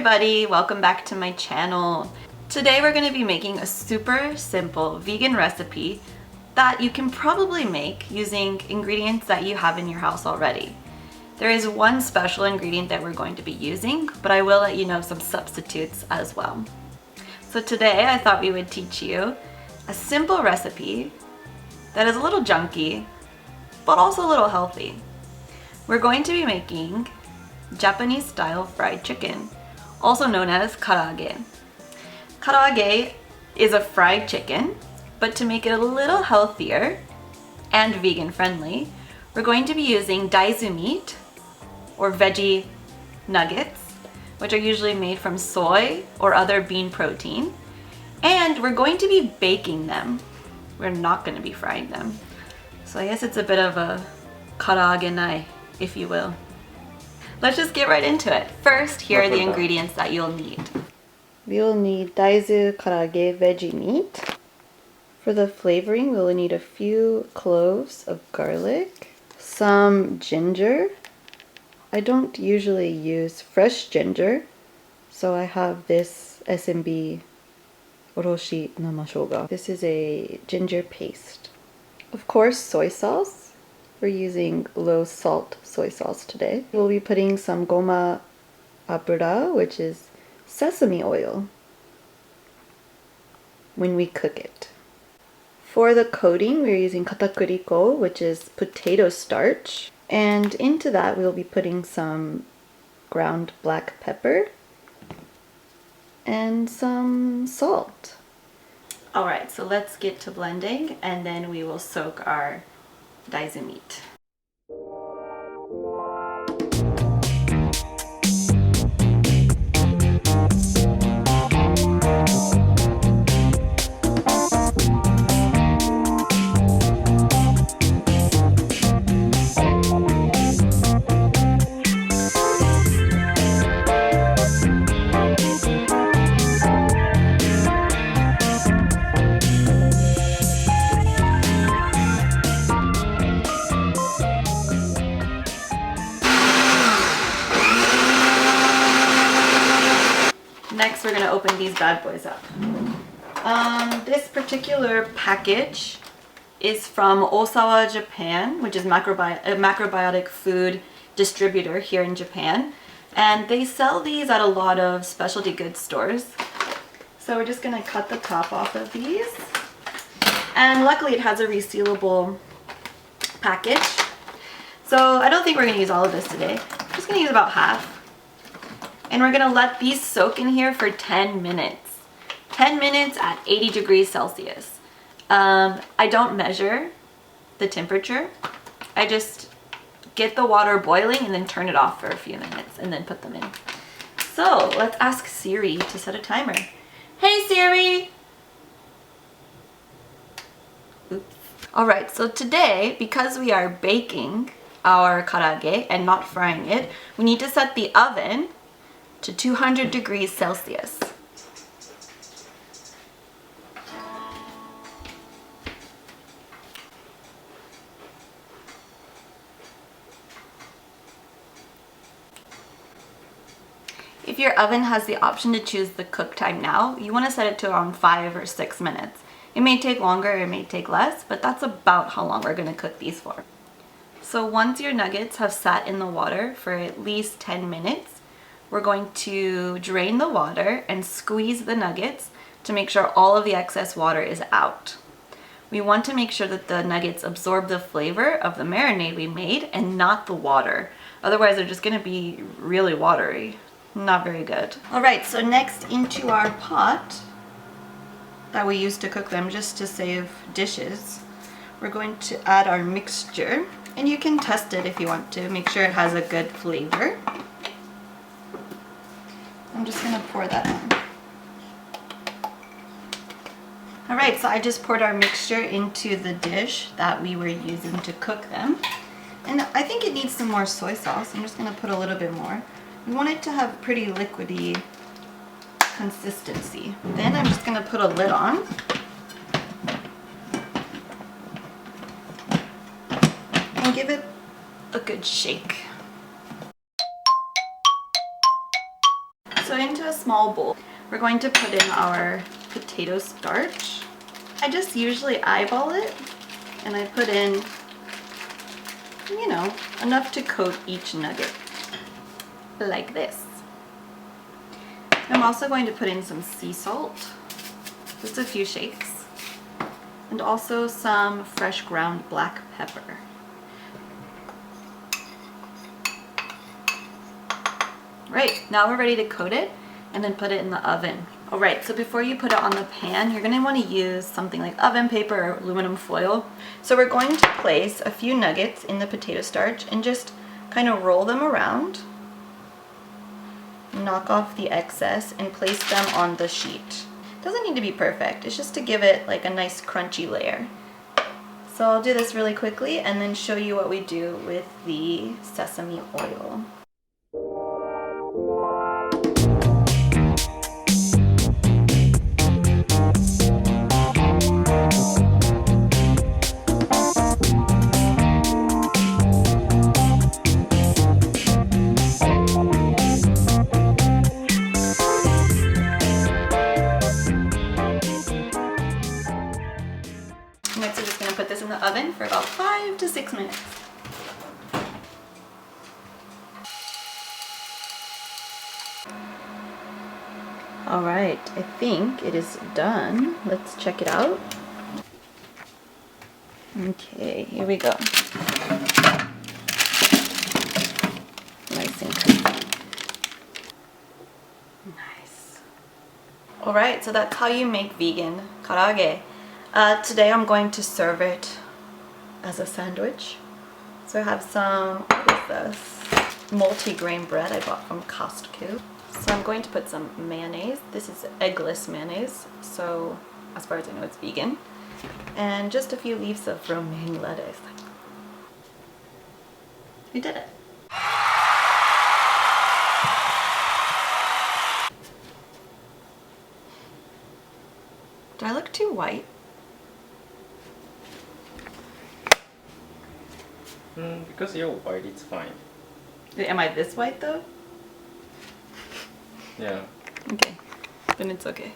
everybody, welcome back to my channel. Today we're going to be making a super simple vegan recipe that you can probably make using ingredients that you have in your house already. There is one special ingredient that we're going to be using, but I will let you know some substitutes as well. So today I thought we would teach you a simple recipe that is a little junky, but also a little healthy. We're going to be making Japanese style fried chicken, also known as karaage. Karaage is a fried chicken, but to make it a little healthier and vegan friendly, we're going to be using daisuke meat or veggie nuggets, which are usually made from soy or other bean protein. And we're going to be baking them. We're not going to be frying them. So I guess it's a bit of a karaage-nai, if you will. Let's just get right into it. First, here are the ingredients that you'll need. We'll need daisuke karaage veggie meat. For the flavoring, we'll need a few cloves of garlic, some ginger. I don't usually use fresh ginger, so I have this SMB oroshi namashoga. This is a ginger paste. Of course, soy sauce. We're using low salt soy sauce today. We'll be putting some goma abura, which is sesame oil, when we cook it. For the coating, we're using katakuriko, which is potato starch. And into that, we'll be putting some ground black pepper and some salt. All right, so let's get to blending, and then we will soak our daisuke meat. Next, we're going to open these bad boys up. This particular package is from Osawa, Japan, which is a macrobiotic food distributor here in Japan. And they sell these at a lot of specialty goods stores. So we're just going to cut the top off of these. And luckily it has a resealable package. So I don't think we're going to use all of this today. I'm just going to use about half. And we're going to let these soak in here for 10 minutes. 10 minutes at 80 degrees Celsius. I don't measure the temperature. I just get the water boiling and then turn it off for a few minutes and then put them in. So let's ask Siri to set a timer. Hey Siri! Oops. Alright, so today, because we are baking our karaage and not frying it, we need to set the oven to 200 degrees Celsius. If your oven has the option to choose the cook time now, you want to set it to around 5 or 6 minutes. It may take longer, it may take less, but that's about how long we're going to cook these for. So once your nuggets have sat in the water for at least 10 minutes, we're going to drain the water and squeeze the nuggets to make sure all of the excess water is out. We want to make sure that the nuggets absorb the flavor of the marinade we made and not the water. Otherwise, they're just going to be really watery. Not very good. Alright, so next into our pot that we use to cook them just to save dishes, we're going to add our mixture. And you can test it if you want to. Make sure it has a good flavor. I'm just going to pour that on. Alright, so I just poured our mixture into the dish that we were using to cook them. And I think it needs some more soy sauce. I'm just going to put a little bit more. We want it to have pretty liquidy consistency. Then I'm just going to put a lid on. And give it a good shake. So into a small bowl, we're going to put in our potato starch. I just usually eyeball it, and I put in, you know, enough to coat each nugget, like this. I'm also going to put in some sea salt, just a few shakes, and also some fresh ground black pepper. Right, now we're ready to coat it and then put it in the oven. Alright, so before you put it on the pan, you're going to want to use something like oven paper or aluminum foil. So we're going to place a few nuggets in the potato starch and just kind of roll them around, knock off the excess, and place them on the sheet. Doesn't need to be perfect, it's just to give it like a nice crunchy layer. So I'll do this really quickly and then show you what we do with the sesame oil. Next, we're just going to put this in the oven for about 5 to 6 minutes. Alright, I think it is done. Let's check it out. Okay, here we go. Nice and crispy. Nice. Alright, so that's how you make vegan karaage. Today I'm going to serve it as a sandwich. So I have some, what is this? Multi-grain bread I bought from Costco. So I'm going to put some mayonnaise. This is eggless mayonnaise, so as far as I know it's vegan. And just a few leaves of romaine lettuce. We did it. Do I look too white? Because you're white, it's fine. Am I this white though? Yeah. Okay, then it's okay.